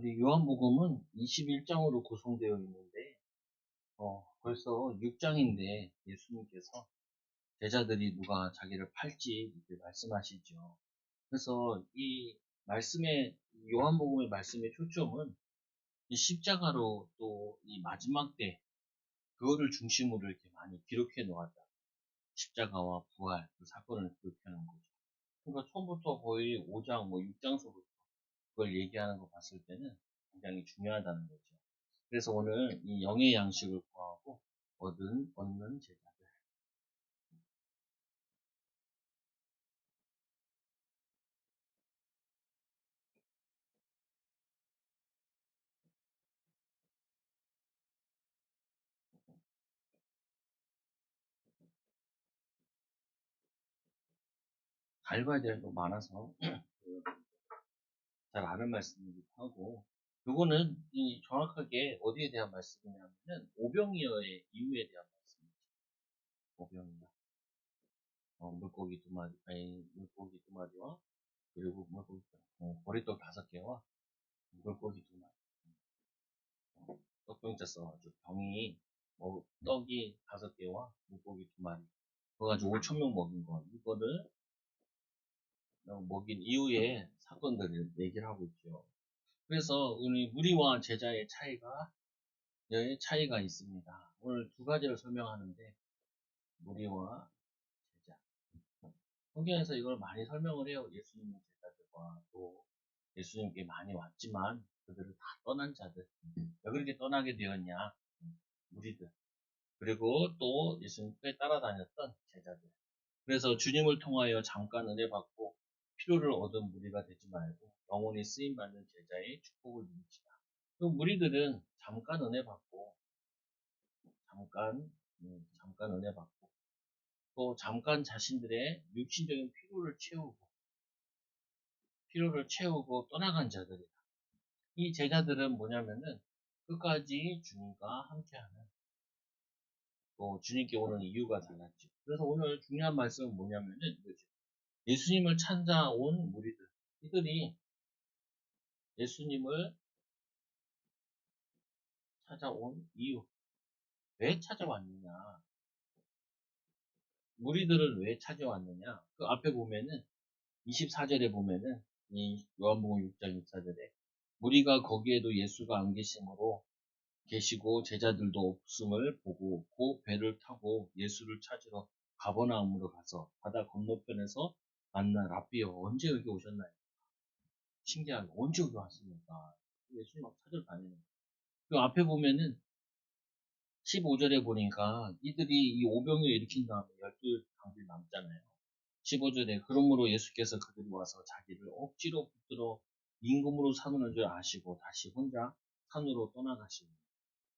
우리 요한복음은 21장으로 구성되어 있는데, 벌써 6장인데 예수님께서 제자들이 누가 자기를 팔지 이렇게 말씀하시죠. 그래서 이 요한복음의 말씀의 초점은 이 십자가로 또 이 마지막 때 그거를 중심으로 이렇게 많이 기록해 놓았다. 십자가와 부활 그 사건을 기록해 놓은 거죠. 그러니까 처음부터 거의 5장, 6장서부터 그걸 얘기하는 거 봤을 때는 굉장히 중요하다는 거죠. 그래서 오늘 이 영의 양식을 구하고 얻는 제자들. 밟아야 될 거 많아서 잘 아는 말씀이기도 하고, 요거는 이 정확하게 어디에 대한 말씀이냐면은 오병이어의 이유에 대한 말씀이죠. 오병이어. 물고기 두 마리, 아니 물고기 두 마리와 그리고 보리떡 5개와 물고기 두 마리. 떡병자 써가지고 떡이 5개와 물고기 두 마리. 그거 가지고 5천 명 먹인 거. 이거를 먹인 이후에 사건들을 얘기를 하고 있죠. 그래서 우리 무리와 제자의 차이가 있습니다. 오늘 두 가지를 설명하는데, 무리와 제자. 성경에서 이걸 많이 설명을 해요. 예수님의 제자들과 또 예수님께 많이 왔지만 그들을 다 떠난 자들. 왜 그렇게 떠나게 되었냐? 무리들. 그리고 또 예수님께 따라다녔던 제자들. 그래서 주님을 통하여 잠깐 은혜 받고 필요를 얻은 무리가 되지 말고 영원히 쓰임 받는 제자의 축복을 누리시다. 그 무리들은 잠깐 은혜 받고 잠깐 은혜 받고 또 잠깐 자신들의 육신적인 필요를 채우고 떠나간 자들이다. 이 제자들은 뭐냐면은 끝까지 주님과 함께하는, 또 주님께 오는 이유가 달랐죠. 그래서 오늘 중요한 말씀은 뭐냐면은 이거죠. 예수님을 찾아온 무리들. 이들이 예수님을 찾아온 이유. 왜 찾아왔느냐? 무리들은 왜 찾아왔느냐? 그 앞에 보면은 24절에 보면은 이 요한복음 6장 24절에 무리가 거기에도 예수가 안 계시고 제자들도 없음을 보고 그 배를 타고 예수를 찾으러 가버나움으로 가서 바다 건너편에서 만난 랍비여 언제 여기 오셨나요? 신기하게 언제 여기 왔습니까? 예수님 막 찾으러 다니는 거예요. 그 앞에 보면은 15절에 보니까 이들이 이 오병이어 일으킨 다음에 12강들이 남잖아요. 15절에 그러므로 예수께서 그들이 와서 자기를 억지로 붙들어 임금으로 삼는 줄 아시고 다시 혼자 산으로 떠나가시고,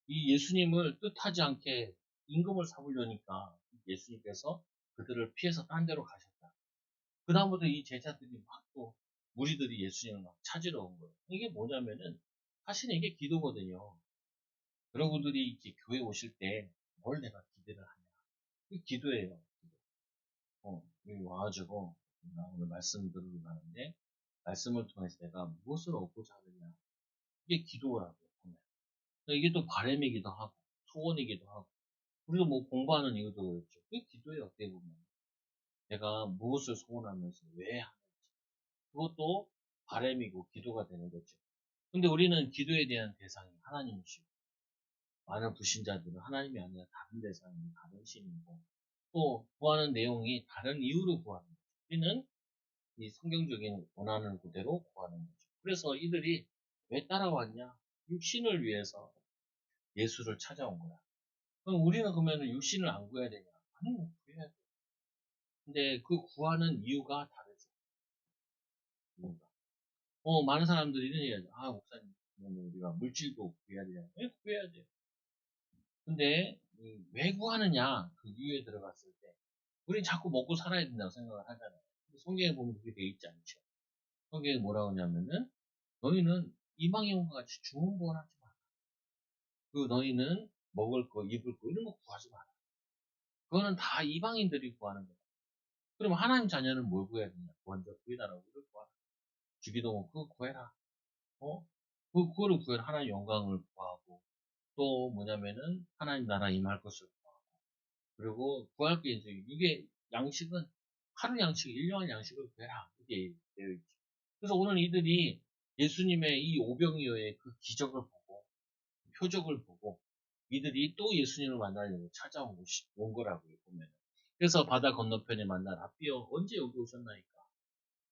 이 예수님을 뜻하지 않게 임금을 삼으려니까 예수님께서 그들을 피해서 딴 데로 가셨다. 그 다음부터 이 제자들이 막 또 무리들이 예수님을 막 찾으러 온 거예요. 이게 뭐냐면은 사실 이게 기도거든요. 여러분들이 이제 교회 오실 때 뭘 내가 기대를 하냐. 이게 기도예요. 여기 와가지고 나 오늘 말씀 들으러 가는데 말씀을 통해서 내가 무엇을 얻고자 하느냐. 이게 기도라고 보면. 이게 또 바람이기도 하고 소원이기도 하고, 우리가 뭐 공부하는 이유도 그렇죠. 그게 기도예요. 어떻게 보면 내가 무엇을 소원하면서 왜 하는지, 그것도 바람이고 기도가 되는 거죠. 근데 우리는 기도에 대한 대상이 하나님이시고, 많은 불신자들은 하나님이 아니라 다른 대상이 다른 신이고, 또 구하는 내용이 다른 이유로 구하는 거죠. 우리는 이 성경적인 원하는 그대로 구하는 거죠. 그래서 이들이 왜 따라왔냐? 육신을 위해서 예수를 찾아온 거야. 그럼 우리는 그러면 육신을 안 구해야 되냐? 아니, 구해야 돼. 근데 그 구하는 이유가 다르죠. 뭔가. 많은 사람들이 이런 얘기하죠. 아, 목사님, 그러면 우리가 물질도 구해야 되냐? 왜 구해야 돼요? 근데 왜 구하느냐? 그 이유에 들어갔을 때 우린 자꾸 먹고 살아야 된다고 생각을 하잖아요. 근데 성경에 보면 그게 돼 있지 않죠. 성경에 뭐라고 하냐면은 너희는 이방인과 같이 주문구원하지 마라. 그 너희는 먹을 거, 입을 거 이런 거 구하지 마라. 그거는 다 이방인들이 구하는 거야. 그럼 하나님 자녀는 뭘 구해야 되냐? 먼저 구해달라고 이걸 구하라. 주기도 그거 구해라. 어? 그거를 구해라. 하나님 영광을 구하고, 또 뭐냐면은 하나님 나라 임할 것을 구하고, 그리고 구할 게 이제 이게 양식은 하루 양식, 일용할 양식을 구해라. 이게 되어 있죠. 그래서 오늘 이들이 예수님의 이 오병이어의 그 기적을 보고, 표적을 보고, 이들이 또 예수님을 만나려고 온 거라고요, 보면. 그래서 바다 건너편에 만난 라삐어, 언제 여기 오셨나이까?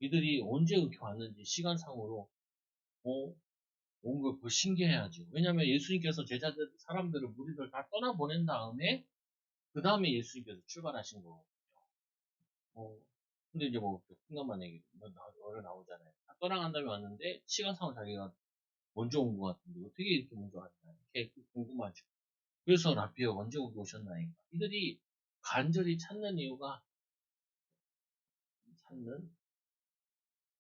이들이 언제 이렇게 왔는지 시간상으로, 온 걸 그 신기해야죠. 왜냐면 예수님께서 제자들, 사람들을, 무리들 다 떠나보낸 다음에, 그 다음에 예수님께서 출발하신 거거든요. 근데 이제 뭐, 풍경만 얘기, 나오잖아요. 다 떠나간 다음에 왔는데, 시간상으로 자기가 먼저 온 것 같은데, 어떻게 이렇게 먼저 왔나, 이렇게 궁금하죠. 그래서 라피어 언제 여기 오셨나이까? 이들이 간절히 찾는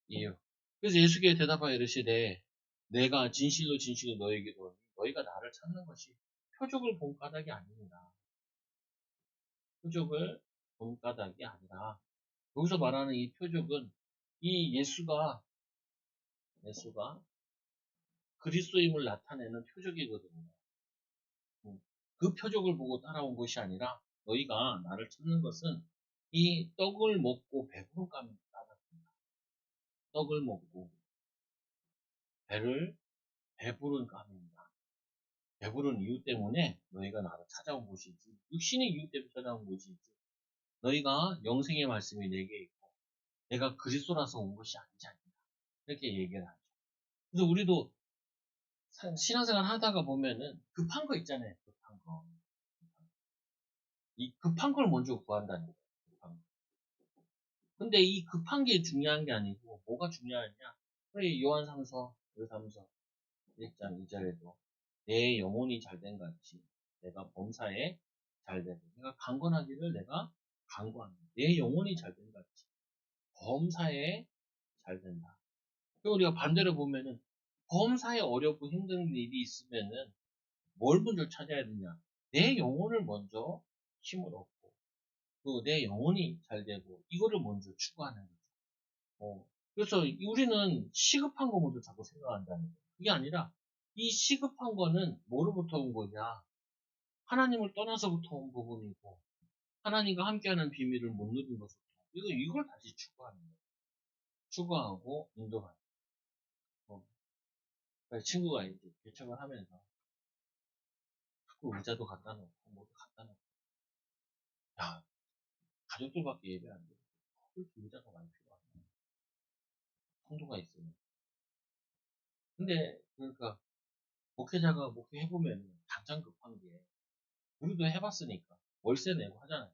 이유. 그래서 예수께서 대답하여 이르시되, 내가 진실로 진실로 너에게 이르노니 너희가 나를 찾는 것이 표적을 본 까닭이 아닙니다. 표적을 본 까닭이 아니라, 여기서 말하는 이 표적은 이 예수가 그리스도임을 나타내는 표적이거든요. 그 표적을 보고 따라온 것이 아니라, 너희가 나를 찾는 것은 이 떡을 먹고 배부른 까닭입니다. 떡을 먹고 배부른 까닭입니다. 배부른 이유 때문에 너희가 나를 찾아온 것이지, 육신의 이유 때문에 찾아온 것이지, 너희가 영생의 말씀이 내게 있고 내가 그리스도라서 온 것이 아니지 않냐, 이렇게 얘기를 하죠. 그래서 우리도 신앙생활 하다가 보면은 급한 거 있잖아요. 급한 거. 이 급한 걸 먼저 구한다는 거예요. 급한 거. 근데 이 급한 게 중요한 게 아니고 뭐가 중요하냐? 우리 요한삼서 1장 2절에도 내 영혼이 잘된 같이 내가 범사에 잘되고, 내가 강건하기를 내가 강구한다. 내 영혼이 잘된 같이 범사에 잘된다. 그리고 우리가 반대로 보면은 범사에 어렵고 힘든 일이 있으면은 뭘 먼저 찾아야 되냐? 내 영혼을 먼저 힘을 얻고, 또 내 영혼이 잘 되고, 이거를 먼저 추구하는 거죠. 그래서 우리는 시급한 거 먼저 자꾸 생각한다는 거예요. 그게 아니라 이 시급한 거는 뭐로부터 온 거냐? 하나님을 떠나서부터 온 부분이고, 하나님과 함께하는 비밀을 못 누린 것부터, 이걸 다시 추구하는 거예요. 추구하고 인도하는 거예요. 그러니까 친구가 이제 개척을 하면서 자꾸 의자도 갖다 놓고 뭐도 갖다 놓고, 야, 가족들밖에 예배 안 돼. 그렇게 의자가 많이 필요하네. 성도가 있으면. 근데 그러니까 목회자가 목회해보면 당장 급한 게, 우리도 해봤으니까 월세 내고 하잖아요.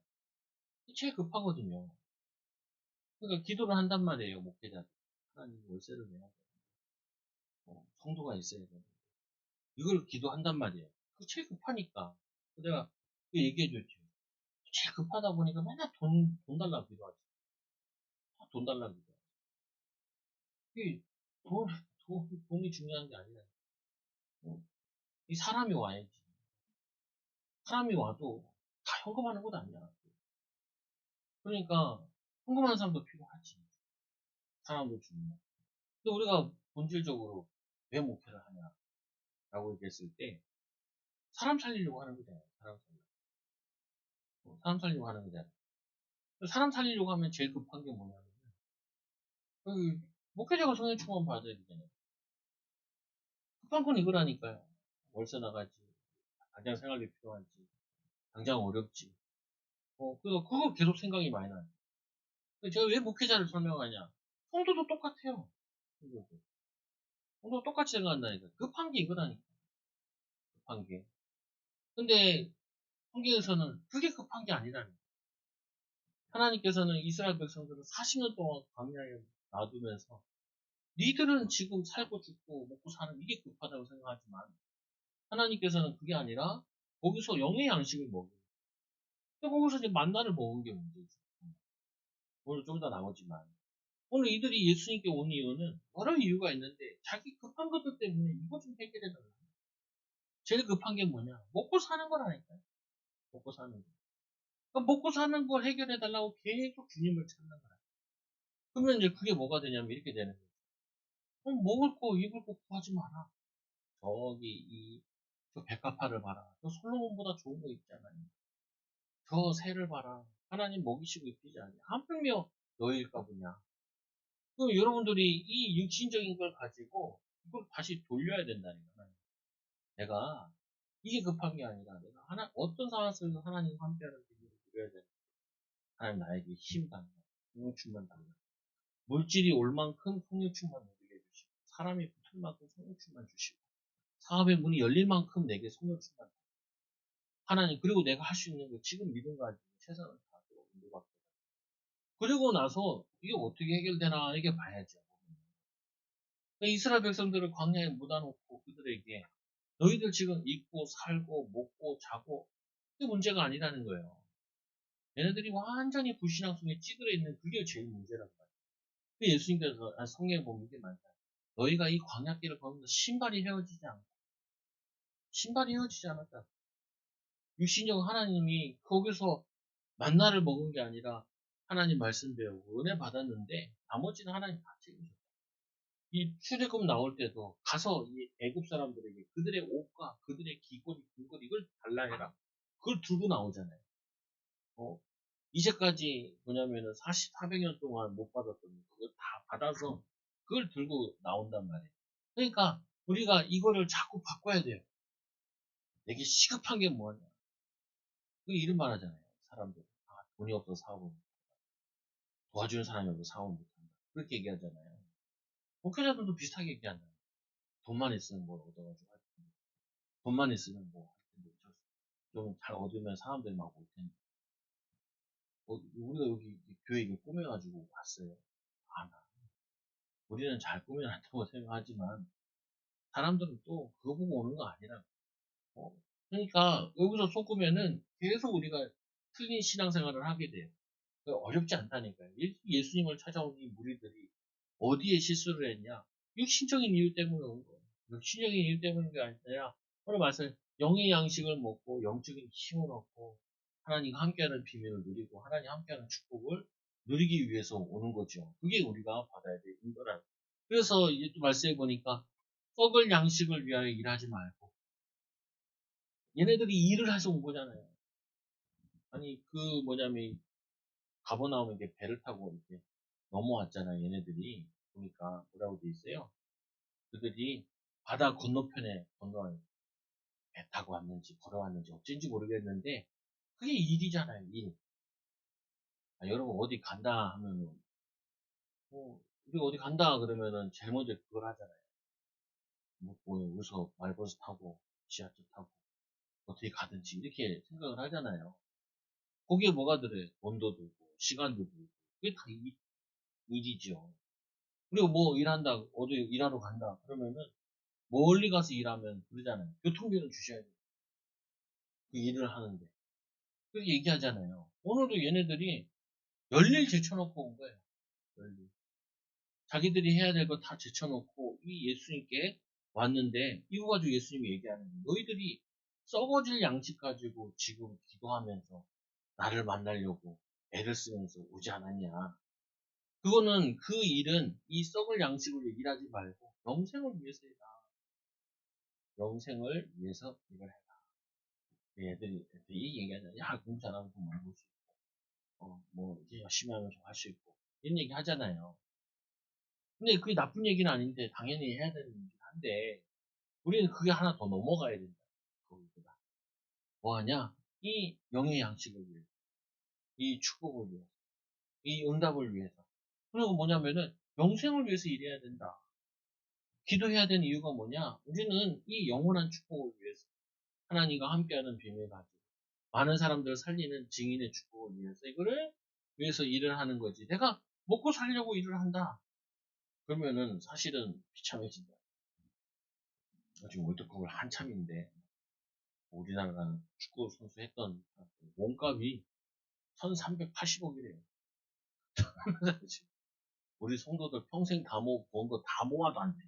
제일 급하거든요. 그러니까 기도를 한단 말이에요, 목회자. 하나님 월세를 내야 돼. 성도가 있어야 돼. 이걸 기도한단 말이에요. 그 제일 급하니까. 내가 그 얘기해줬죠. 제일 급하다 보니까 맨날 돈 달라고 기도하지. 돈 달라고 기도하지. 이 돈이 중요한 게 아니라, 어, 이 사람이 와야지. 사람이 와도 다 현금하는 것 아니야. 그러니까 현금하는 사람도 필요하지. 사람도 중요해. 근데 우리가 본질적으로 왜 목회를 하냐라고 얘기했을 때, 사람 살리려고 하는 거잖아요. 사람 살리려고 하는 거잖아요. 사람 살리려고 하면 제일 급한 게 뭐냐면, 그 목회자가 성령 충만 받아야 되잖아요. 급한 건 이거라니까요. 월세 나가지, 당장 생활비 필요하지, 당장 어렵지. 그거 계속 생각이 많이 나요. 제가 왜 목회자를 설명하냐? 성도도 똑같아요. 성도 똑같이 생각한다니까. 급한 게 이거라니까. 급한 게. 근데 성경에서는 그게 급한 게 아니라는 거예요. 하나님께서는 이스라엘 백성들을 40년 동안 광야에 놔두면서, 니들은 지금 살고 죽고 먹고 사는 이게 급하다고 생각하지만, 하나님께서는 그게 아니라 거기서 영의 양식을 먹여요. 근데 거기서 이제 만나를 먹은 게 문제죠. 오늘 좀 더 나오지만, 오늘 이들이 예수님께 온 이유는 여러 이유가 있는데, 자기 급한 것들 때문에 이거 좀 해결해달라. 제일 급한 게 뭐냐? 먹고 사는 거라니까요. 먹고 사는 거. 그러니까 먹고 사는 걸 해결해달라고 계속 주님을 찾는 거야. 그러면 이제 그게 뭐가 되냐면 이렇게 되는 거예요. 먹을 거, 입을 거 구하지 마라. 저 백합화를 봐라. 저 솔로몬보다 좋은 거 있잖아요. 저 새를 봐라. 하나님 먹이시고 있지 않냐. 한평며 너희일까 보냐. 그럼 여러분들이 이 육신적인 걸 가지고 이걸 다시 돌려야 된다니까. 내가 이게 급한 게 아니라 내가 어떤 상황 속에서 하나님 함께하는 비밀을 누려야 되는 거야. 하나님 나에게 힘 달라. 성육충만 달라. 물질이 올 만큼 성육충만 누리게 해주시고 사람이 붙을 만큼 성육충만 주시고 사업의 문이 열릴 만큼 내게 성육충만 달라. 하나님 그리고 내가 할 수 있는 거 지금 믿음 가지고 최선을 다하고 인도받고 그리고 나서 이게 어떻게 해결되나 이게 봐야죠. 그러니까 이스라엘 백성들을 광야에 묻어놓고 그들에게 너희들 지금 입고 살고 먹고 자고 그게 문제가 아니라는 거예요. 얘네들이 완전히 불신앙 속에 찌들어 있는 그게 제일 문제란 말이에요. 그 예수님께서 성경에 보면 이게 많다. 너희가 이 광야길을 걸으면서 신발이 헤어지지 않았다. 육신적 하나님이 거기서 만나를 먹은 게 아니라 하나님 말씀 배우고 은혜 받았는데 나머지는 하나님 다 책임졌다. 이 출애굽 나올 때도 가서 이 애굽 사람들에게 그들의 옷과 그들의 귀걸이, 금걸 이걸 달라 해라. 그걸 들고 나오잖아요. 이제까지 뭐냐면은 400년 동안 못 받았던 그걸 다 받아서 그걸 들고 나온단 말이에요. 그러니까 우리가 이거를 자꾸 바꿔야 돼요. 내게 시급한 게 뭐냐. 그 이런 말 하잖아요. 사람들. 돈이 없어서 사업을 못한다. 도와주는 사람이 없어서 사업을 못한다. 그렇게 얘기하잖아요. 목회자들도 비슷하게 얘기한다. 돈만 있으면 뭘 얻어가지고 할 텐데. 돈만 있으면 뭐 할 텐데. 좀 잘 얻으면 사람들이 막 올 텐데. 우리가 여기 교회 를 꾸며가지고 왔어요. 나 우리는 잘 꾸며놨다고 생각하지만 사람들은 또 그거 보고 오는 거 아니라 그러니까 여기서 속으면은 계속 우리가 틀린 신앙생활을 하게 돼요. 어렵지 않다니까요. 예수님을 찾아온 이 무리들이 어디에 실수를 했냐? 육신적인 이유 때문에 온 거예요. 육신적인 이유 때문인 게 아니라 오늘 말씀 영의 양식을 먹고 영적인 힘을 얻고 하나님과 함께하는 비밀을 누리고 하나님 함께하는 축복을 누리기 위해서 오는 거죠. 그게 우리가 받아야 될 인도라. 그래서 이제 또 말씀해 보니까 썩을 양식을 위하여 일하지 말고 얘네들이 일을 해서 온 거잖아요. 아니 그 뭐냐면 가버나움 이렇게 배를 타고 이렇게 넘어왔잖아요. 얘네들이 보니까 뭐라고 돼 있어요. 그들이 바다 건너편에 건너와요. 배 타고 왔는지 걸어왔는지 어쩐지 모르겠는데 그게 일이잖아요. 일. 여러분 어디 간다 하면은 우리 어디 간다 그러면은 제일 먼저 그걸 하잖아요. 뭐 여기서 말버스 타고 지하철 타고 어떻게 가든지 이렇게 생각을 하잖아요. 거기에 뭐가 들어요? 돈도 들고 시간도 들고 그게 다 일이죠. 그리고 뭐 일한다 어디 일하러 간다 그러면은 멀리 가서 일하면 그러잖아요. 교통비는 주셔야 돼요. 그 일을 하는데 그렇게 얘기하잖아요. 오늘도 얘네들이 열일 제쳐놓고 온 거예요. 열일. 자기들이 해야 될 거 다 제쳐놓고 이 예수님께 왔는데 이거 가지고 예수님이 얘기하는 거예요. 너희들이 썩어질 양식 가지고 지금 기도하면서 나를 만나려고 애를 쓰면서 오지 않았냐. 그거는 그 일은 이 썩을 양식으로 일하지 말고 영생을 위해서 해라. 영생을 위해서 일을 해라. 애들이 얘기하잖아요. 야 공부 잘하면 돈 많이 벌 수 있고 뭐 이제 열심히 하면 좀 할 수 있고 이런 얘기 하잖아요. 근데 그게 나쁜 얘기는 아닌데 당연히 해야 되는 일이긴 한데 우리는 그게 하나 더 넘어가야 된다. 거기보다 뭐하냐? 이 영의 양식을 위해서, 이 축복을 위해서, 이 응답을 위해서. 그리고 뭐냐면은 영생을 위해서 일해야 된다. 기도해야 되는 이유가 뭐냐? 우리는 이 영원한 축복을 위해서 하나님과 함께하는 비밀 가지고 많은 사람들을 살리는 증인의 축복을 위해서 이거를 위해서 일을 하는 거지. 내가 먹고 살려고 일을 한다. 그러면은 사실은 비참해진다. 지금 월드컵을 한참인데 우리나라가 축구 선수 했던 몸값이 1380억이래요. 우리 성도들 평생 다 번 거 다 모아도 안 돼.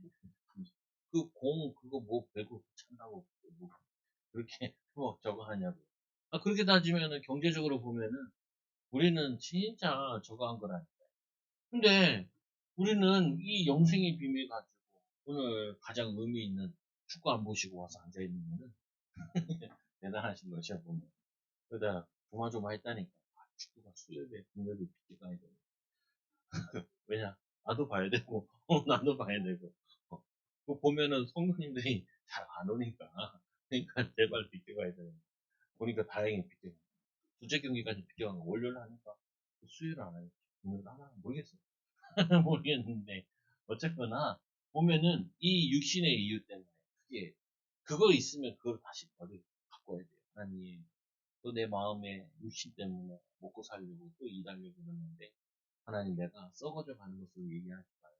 그거 뭐 배구 찬다고 뭐 그렇게 뭐 저거 하냐고. 그렇게 따지면은 경제적으로 보면은 우리는 진짜 저거 한 거라니까. 근데 우리는 이 영생의 비밀 가지고 오늘 가장 의미 있는 축구 안 보시고 와서 앉아있는 거는 대단하신 것이야, 보면. 그러다 조마조마했다니까. 아, 축구가 수요일에, 금요일에 빗대가 해야 되고. 왜냐? 나도 봐야 되고, 나도 봐야 되고. 그거 보면은 성도님들이 잘 안 오니까. 그러니까 제발 빗대가야 되는. 보니까 다행히 빗대가. 두째 경기까지 빗대가 월요일 하니까 수요일 안 하겠지. 금요일 하나? 모르겠어. 모르겠는데. 어쨌거나, 보면은 이 육신의 이유 때문에 그게, 그거 있으면 그걸 다시 바꿔야 돼요. 아니, 또 내 마음에 육신 때문에 먹고 살려고 또 일하려고 그러는데, 하나님 내가 썩어져 가는 것을 얘기하지 말고,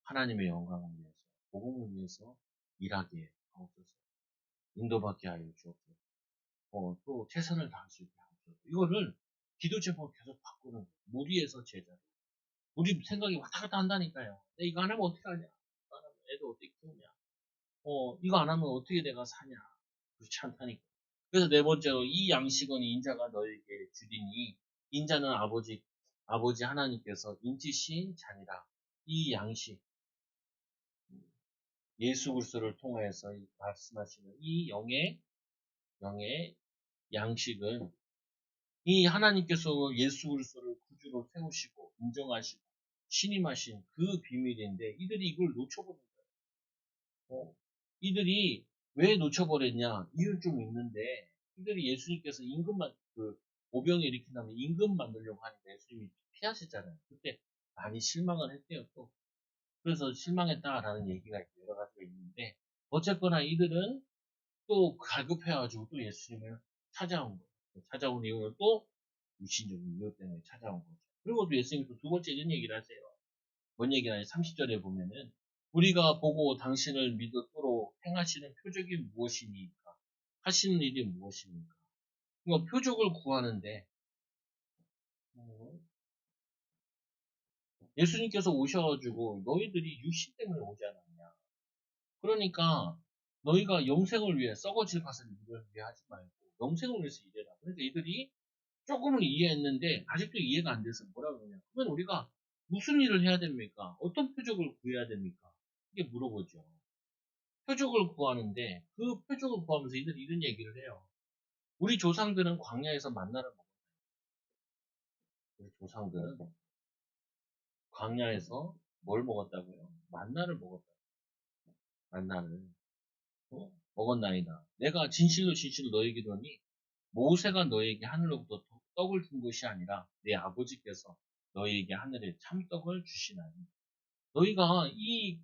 하나님의 영광을 위해서, 복음을 위해서 일하게 하옵소서. 인도받게 하여 주옵소서. 또 최선을 다할 수 있게 하옵소서. 이거를 기도 제목을 계속 바꾸는 거예요. 무리에서 제자로. 우리 생각이 왔다 갔다 한다니까요. 이거 안 하면 어떻게 하냐? 이거 안 하면 애들 어떻게 키우냐? 이거 안 하면 어떻게 내가 사냐? 그렇지 않다니까. 그래서 네 번째로, 이 양식은 인자가 너에게 주리니, 인자는 아버지 하나님께서 인치신 잔이라. 이 양식, 예수 그리스도를 통하여서 말씀하시는 이 영의 양식은, 이 하나님께서 예수 그리스도를 구주로 세우시고 인정하시고 신임하신 그 비밀인데, 이들이 이걸 놓쳐버린 거예요. 이들이 왜 놓쳐버렸냐? 이유는 좀 있는데, 이들이 예수님께서 오병을 일으킨다면 임금 만들려고 하니까 예수님이 피하셨잖아요. 그때 많이 실망을 했대요, 또. 그래서 실망했다라는 얘기가 여러 가지가 있는데, 어쨌거나 이들은 또 갈급해가지고 또 예수님을 찾아온 거예요. 찾아온 이유는 또 육신적인 이유 때문에 찾아온 거죠. 그리고 또 예수님이 또 두 번째 이런 얘기를 하세요. 뭔 얘기냐면 30절에 보면은, 우리가 보고 당신을 믿도록 행하시는 표적이 무엇입니까? 하시는 일이 무엇입니까? 그러니까 표적을 구하는데, 어, 예수님께서 오셔가지고 너희들이 육신 때문에 오지 않았냐? 그러니까 너희가 영생을 위해, 썩어질 것을 위해 하지 말고 영생을 위해서 일해라. 그러니까 이들이 조금은 이해했는데 아직도 이해가 안 돼서 뭐라 그러냐? 그러면 우리가 무슨 일을 해야 됩니까? 어떤 표적을 구해야 됩니까? 이게 물어보죠. 표적을 구하는데, 그 표적을 구하면서 이들이 이런 얘기를 해요. 우리 조상들은 광야에서 만나를 먹었다. 우리 조상들은 광야에서 뭘 먹었다고요? 만나를 먹었다. 만나를 먹었나이다. 내가 진실로 진실로 너에게 이르노니, 모세가 너에게 하늘로부터 떡을 준 것이 아니라 내 아버지께서 너에게 하늘에 참떡을 주시나니. 너희가 이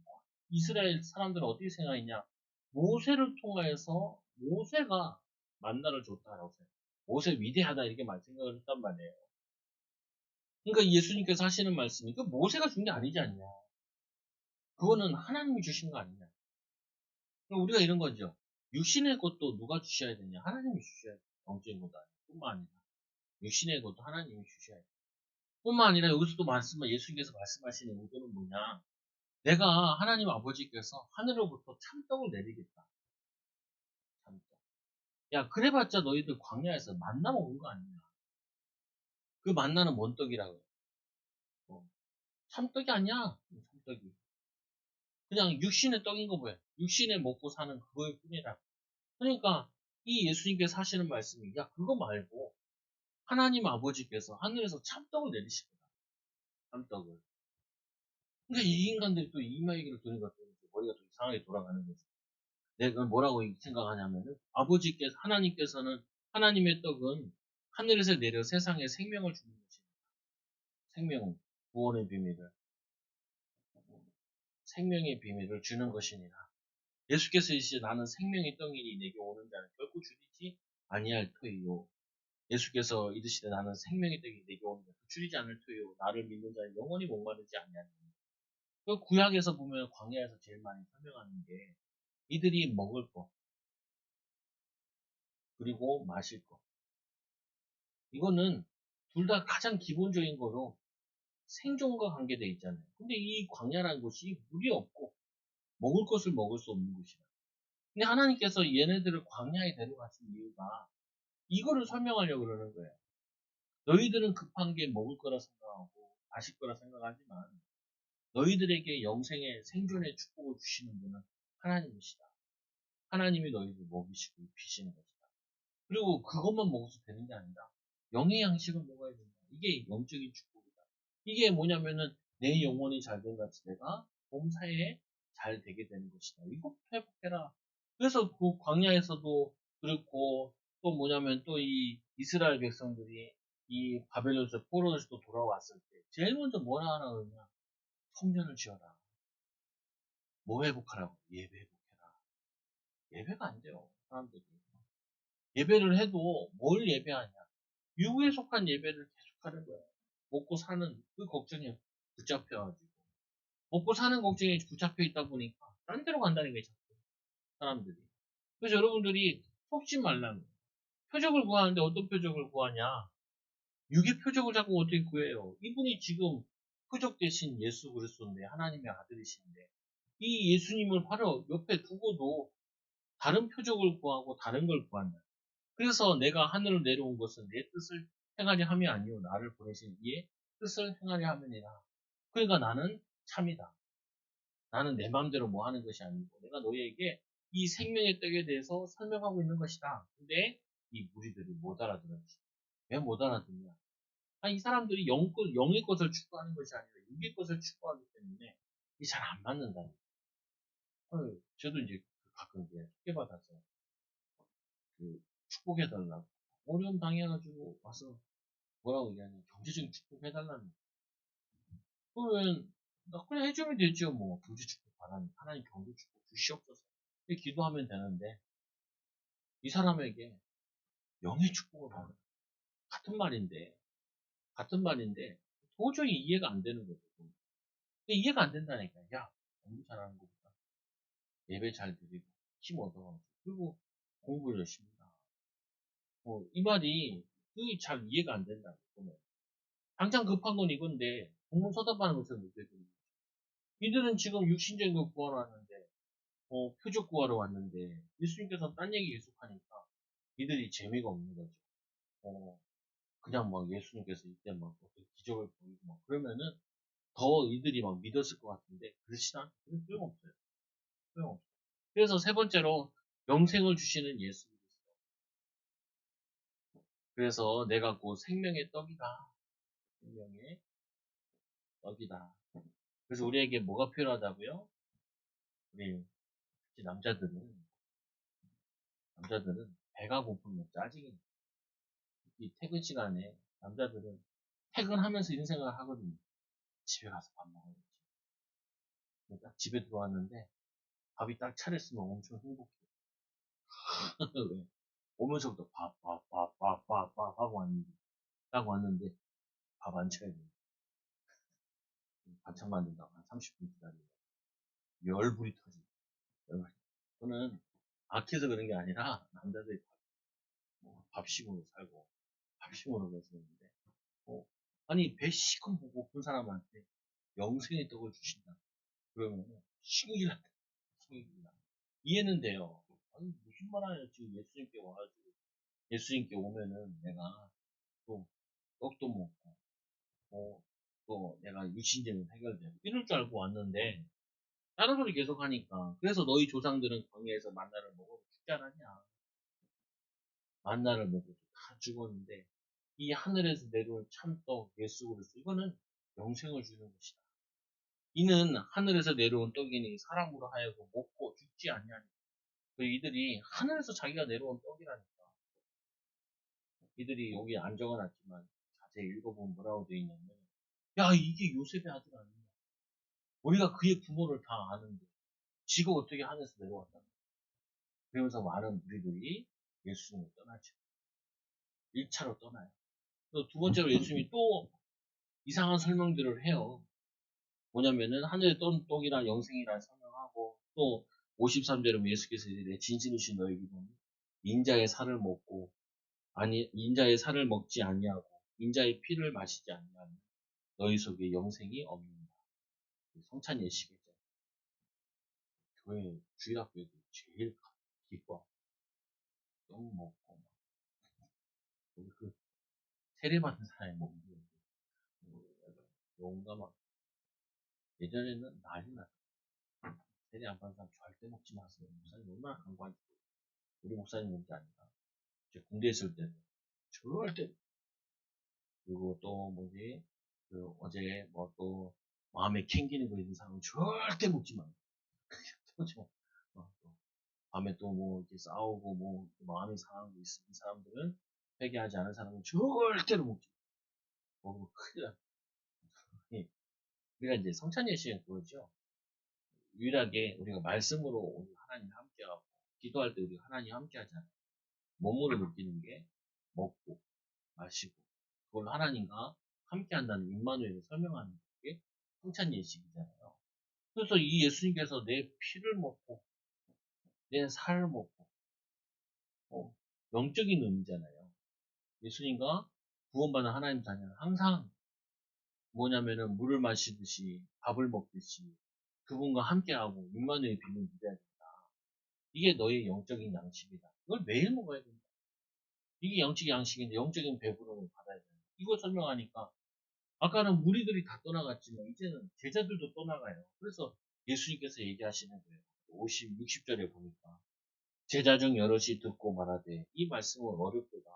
이스라엘 사람들은 어떻게 생각했냐? 모세를 통하여서 모세가 만나를 줬다라고 생각. 모세 위대하다 이렇게 말 생각을 했단 말이에요. 그러니까 예수님께서 하시는 말씀이, 그 모세가 준 게 아니지 않냐? 그거는 하나님이 주신 거 아니냐? 그럼 우리가 이런 거죠. 육신의 것도 누가 주셔야 되냐? 하나님이 주셔야 돼. 영적인 것도 아니고 뿐만 아니라 육신의 것도 하나님이 주셔야 돼. 뿐만 아니라 여기서도 예수님께서 말씀하시는 의도는 뭐냐? 내가 하나님 아버지께서 하늘로부터 참떡을 내리겠다. 참떡. 야, 그래봤자 너희들 광야에서 만나 먹은 거 아니냐? 그 만나는 뭔 떡이라고? 참떡이 아니야. 참떡이. 그냥 육신의 떡인 거 뭐야? 육신에 먹고 사는 그거일 뿐이라. 그러니까 이 예수님께서 하시는 말씀이, 야, 그거 말고 하나님 아버지께서 하늘에서 참떡을 내리시거다. 참떡을. 그러니까 이 인간들이 또 이 얘기를 들으니까 또 머리가 또 이상하게 돌아가는 거죠. 내가 뭐라고 생각하냐면은, 하나님께서는, 하나님의 떡은 하늘에서 내려 세상에 생명을 주는 것입니다. 구원의 비밀을, 생명의 비밀을 주는 것이니라. 예수께서 이르시되 나는 생명의 떡이니 내게 오는 자는 결코 줄이지 아니할 터이요. 예수께서 이르시되 나는 생명의 떡이 내게 오는 자는 줄이지 않을 터이요. 나를 믿는 자는 영원히 목마르지 아니하리니. 그 구약에서 보면 광야에서 제일 많이 설명하는 게, 이들이 먹을 것, 그리고 마실 것. 이거는 둘 다 가장 기본적인 거로 생존과 관계되어 있잖아요. 근데 이 광야라는 곳이 물이 없고 먹을 것을 먹을 수 없는 곳이라. 근데 하나님께서 얘네들을 광야에 데려가신 이유가 이거를 설명하려고 그러는 거예요. 너희들은 급한 게 먹을 거라 생각하고 마실 거라 생각하지만, 너희들에게 영생의 생존의 축복을 주시는 분은 하나님이시다. 하나님이 너희를 먹이시고 입히시는 것이다. 그리고 그것만 먹어서 되는 게 아니라 영의 양식을 먹어야 된다. 이게 영적인 축복이다. 이게 뭐냐면은 내 영혼이 잘 된 같이 내가 범사에 잘 되게 되는 것이다. 이것부터 회복해라. 그래서 그 광야에서도 그렇고 또 뭐냐면 또 이 이스라엘 백성들이 이 바벨론에서 포로에서 돌아왔을 때 제일 먼저 뭐라 하라 그러냐? 성전을 지어라. 뭐 회복하라고? 예배 회복해라. 예배가 안 돼요. 사람들이. 예배를 해도 뭘 예배하냐? 유구에 속한 예배를 계속하는 거예요. 먹고 사는 그 걱정이 붙잡혀가지고 먹고 사는 걱정이 붙잡혀 있다 보니까 딴 데로 간다는 게 자꾸 사람들이. 그래서 여러분들이 속지 말라는 거예요. 표적을 구하는데 어떤 표적을 구하냐? 육의 표적을 자꾸 어떻게 구해요? 이분이 지금 표적 대신 예수 그리스도인데 하나님의 아들이신데 이 예수님을 바로 옆에 두고도 다른 표적을 구하고 다른 걸 구한다. 그래서 내가 하늘을 내려온 것은 내 뜻을 행하려 함이 아니요 나를 보내신 이의 뜻을 행하려 함이니라. 그러니까 나는 참이다. 나는 내 마음대로 뭐 하는 것이 아니고 내가 너희에게 이 생명의 떡에 대해서 설명하고 있는 것이다. 근데 이 무리들이 못 알아들었지. 왜 못 알아듣냐? 이 사람들이 영의 것을 추구하는 것이 아니라 육의 것을 추구하기 때문에 이게 잘 안 맞는다. 저도 이제 가끔 이제 소개받아서 그 축복해달라고 어려움 당해가지고 와서 뭐라고 얘기하냐 경제적인 축복해달라는 그러면 나 그냥 해주면 되죠 뭐 경제 축복 바라니 하나님 경제 축복 주시옵소서 이렇게 기도하면 되는데 이 사람에게 영의 축복을 받는 같은 말인데 도저히 이해가 안 되는 거죠. 근데 이해가 안 된다니까. 야 공부 잘하는 것보다 예배 잘 드리고 힘 얻어가지고 그리고 공부를 열심히 하. 이 말이 그게 잘 이해가 안 된다고 보면 당장 급한 건 이건데 공문 서답하는 것을 느껴지는 거죠. 이들은 지금 육신적인 걸 구하러 왔는데 표적 구하러 왔는데 예수님께서 딴 얘기 계속하니까 이들이 재미가 없는 거죠. 어, 그냥 막 예수님께서 이때 막 어떤 기적을 보이고 막 그러면은 더 이들이 막 믿었을 것 같은데 그렇지 않아요. 소용없어요. 소용없어요. 그래서 세 번째로 영생을 주시는 예수 그리스도. 그래서 내가 곧 생명의 떡이다. 생명의 떡이다. 그래서 우리에게 뭐가 필요하다고요? 우리 특히 남자들은 배가 고프면 짜증이 나. 이 퇴근 시간에 남자들은 퇴근하면서 이런 생각을 하거든요. 집에 가서 밥 먹어야지. 딱 집에 들어왔는데 밥이 딱 차렸으면 엄청 행복해. 왜? 오면서부터 밥 하고 왔는데 딱 왔는데 밥 안 차야 돼. 반찬 만든다고 한 30분 기다리고 열불이 터지. 열불이. 저는 악해서 그런 게 아니라 남자들이 밥심으로 살고 밥심으로 그래서 그런데 아니 배 시커 보고 고픈 사람한테 영생의 떡을 주신다. 그러면 신기하다. 신기하다. 이해는 돼요. 아니 무슨 말 하냐 지금 예수님께 와가지고 예수님께 오면은 내가 또 떡도 먹고 또 내가 육신적인 해결되고 이럴 줄 알고 왔는데 다른 소리 계속 하니까 그래서 너희 조상들은 광야에서 만나를 먹어 죽지 않았냐. 만나를 먹고 다 죽었는데 이 하늘에서 내려온 참떡 예수 그리스도 이거는 영생을 주는 것이다. 이는 하늘에서 내려온 떡이니 사람으로 하여금 먹고 죽지 않냐니. 이들이 하늘에서 자기가 내려온 떡이라니까. 이들이 여기 안 적어놨지만 자세히 읽어보면 뭐라고 되어 있냐면 야 이게 요셉의 아들 아니냐. 우리가 그의 부모를 다 아는데 지가 어떻게 하늘에서 내려왔다. 그러면서 많은 무리들이 예수님을 떠나죠. 1차로 떠나요. 또 두 번째로 예수님이 또 이상한 설명들을 해요. 뭐냐면은 하늘에 떤 떡이라 영생이라 설명하고 또 53절에 예수께서 이제 진실이신 너희에게 인자의 살을 먹고 아니 인자의 살을 먹지 아니하고 인자의 피를 마시지 아니하면 너희 속에 영생이 없는다. 성찬 예식이죠. 교회 주일학교에도 제일 기뻐. 떡 먹고 막 우리 그 세례받은 사람이 먹는 게 뭔가 막 예전에는 난리 났어. 세례 안 받은 사람 절대 먹지 마세요. 목사님 얼마나 강구한지. 우리 목사님 문제 아니라. 이제 군대 있을 때도 절대. 그리고 또 뭐지, 어제 뭐 또 마음에 캥기는 거 있는 사람은 절대 먹지 마. 그렇죠. 또 밤에 또 뭐 이렇게 싸우고 뭐 마음이 상한 게 있는 사람들은, 회개하지 않은 사람은 절대로 먹지 마. 먹으면 큰일 나. 예. 우리가 이제 성찬 예식은 그거죠. 유일하게 우리가 말씀으로 오늘 하나님 함께하고, 기도할 때 우리가 하나님 함께하잖아요. 몸으로 느끼는 게 먹고 마시고, 그걸 하나님과 함께한다는 임마누엘을 설명하는 게 성찬 예식이잖아요. 그래서 이 예수님께서 내 피를 먹고 내 살을 먹고, 영적인 의미잖아요. 예수님과 구원받은 하나님 자녀는 항상 뭐냐면은 물을 마시듯이 밥을 먹듯이 그분과 함께하고 임마누엘 비밀 누려야 된다. 이게 너의 영적인 양식이다. 이걸 매일 먹어야 된다. 이게 영적인 양식인데 영적인 배부름을 받아야 된다. 이걸 설명하니까 아까는 무리들이 다 떠나갔지만 이제는 제자들도 떠나가요. 그래서 예수님께서 얘기하시는 거예요. 50, 60절에 보니까 제자 중 여럿이 듣고 말하되 이 말씀은 어렵도다.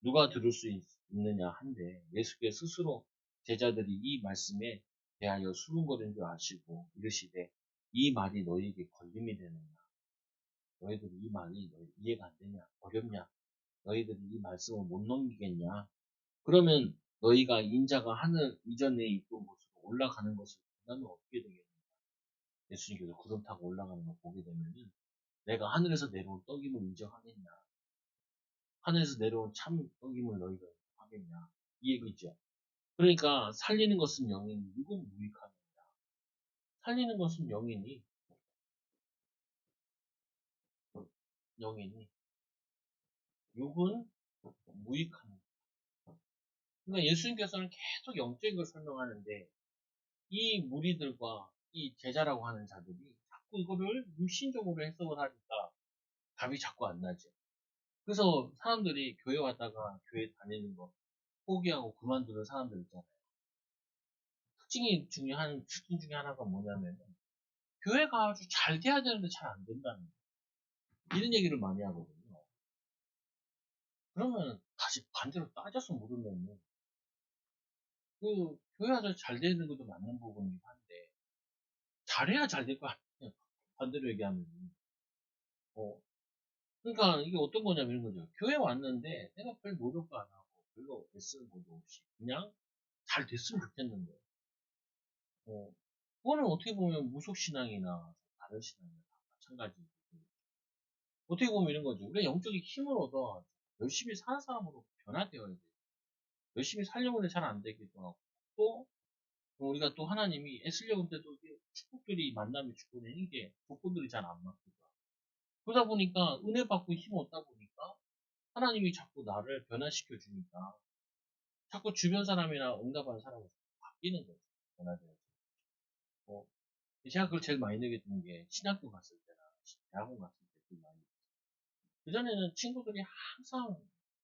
누가 들을 수 있느냐 한데, 예수께서 스스로 제자들이 이 말씀에 대하여 수군거리는 줄 아시고 이르시되 이 말이 너희에게 걸림이 되느냐? 너희들이 이 말이 이해가 안 되냐? 어렵냐? 너희들이 이 말씀을 못 넘기겠냐? 그러면 너희가 인자가 하늘 이전에 있던 곳으로 올라가는 것을 보면 어떻게 되겠느냐? 예수님께서 구름 타고 올라가는 걸 보게 되면은 내가 하늘에서 내려온 떡임을 인정하겠냐? 하늘에서 내려온 참 떡임을 너희가 인정하겠냐? 이 얘기죠. 그러니까 살리는 것은 영이니 육은 무익하느니라. 살리는 것은 영이니 육은 무익하느니라. 그러니까 예수님께서는 계속 영적인 걸 설명하는데 이 무리들과 이 제자라고 하는 자들이 자꾸 이거를 육신적으로 해석을 하니까 답이 자꾸 안 나죠. 그래서 사람들이 교회 왔다가 교회 다니는 거 포기하고 그만두는 사람들 있잖아요. 특징 중에 하나가 뭐냐면 교회가 아주 잘 돼야 되는데 잘 안 된다는 거예요. 이런 얘기를 많이 하거든요. 그러면 다시 반대로 따져서 물으면 그 교회가 잘 되는 것도 맞는 부분이긴 한데 잘해야 잘 될 거 아니에요. 반대로 얘기하면. 어, 그러니까 이게 어떤 거냐면 이런 거죠. 교회 왔는데 내가 별 노력도 안 하고 별로 애쓰는 것도 없이 그냥 잘 됐으면 좋겠는데, 어, 그거는 어떻게 보면 무속신앙이나 다른 신앙이나 다 마찬가지고, 어떻게 보면 이런 거죠. 우리가 영적인 힘을 얻어 열심히 사는 사람으로 변화되어야 돼요. 열심히 살려고 해도 잘 안 되기도 하고, 또 우리가 또 하나님이 애쓰려고 하는데도 이게 축복들이 만나면 축복은 이게 조건들이 잘 안 맞기도 하고, 그러다 보니까 은혜 받고 힘 얻다 보니까 하나님이 자꾸 나를 변화시켜 주니까 자꾸 주변 사람이나 응답하는 사람을 바뀌는 거죠. 변화되어서. 뭐, 제가 그걸 제일 많이 느꼈던 게 신학교 갔을 때나 대학원 갔을 때 그걸 많이 느꼈어요. 그전에는 친구들이 항상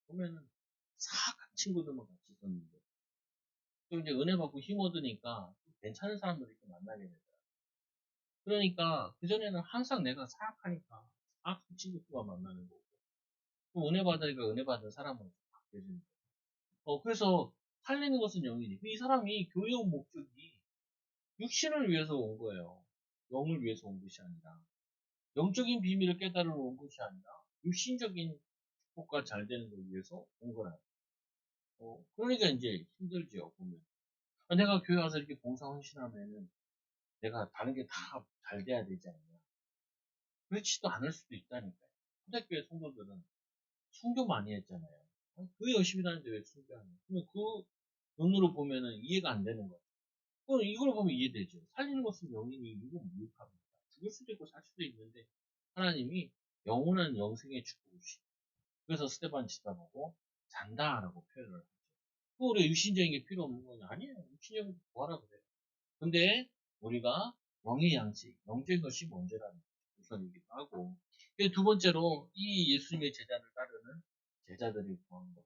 보면은 사악한 친구들만 같이 있었는데 또 이제 은혜 받고 힘 얻으니까 괜찮은 사람들을 이렇게 만나게 되더라고요. 그러니까 그전에는 항상 내가 사악하니까 사악한 친구들만 만나는 거고, 또 은혜 받으니까 은혜 받은 사람으로 바뀌어지는 거예요. 그래서 살리는 것은 영이니. 이 사람이 교회 온 목적이 육신을 위해서 온 거예요. 영을 위해서 온 것이 아니라. 영적인 비밀을 깨달으러 온 것이 아니라 육신적인 축복과 잘 되는 걸 위해서 온 거라. 그러니까 이제 힘들죠, 보면. 내가 교회 와서 이렇게 봉사 헌신하면은 내가 다른 게 다 잘 돼야 되지 않냐. 그렇지도 않을 수도 있다니까요. 초대교회 성도들은 순교 많이 했잖아요. 그 열심히 다니는데 왜 순교하냐. 그러면 그 눈으로 보면은 이해가 안 되는 거예요. 이걸 보면 이해되죠. 살리는 것은 영이니 이건 무익합니다. 죽을 수도 있고 살 수도 있는데 하나님이 영원한 영생의 축복을 주시고, 그래서 스테반 치다보고 잔다라고 표현을 하죠. 우리가 육신적인 게 필요 없는 건 아니에요. 육신적인 거 구하라 그래요. 근데 우리가 영의 양식, 영적인 것이 먼저라는 우선이기도 하고, 두 번째로 이 예수님의 제자를 따르는 제자들이 구한 것.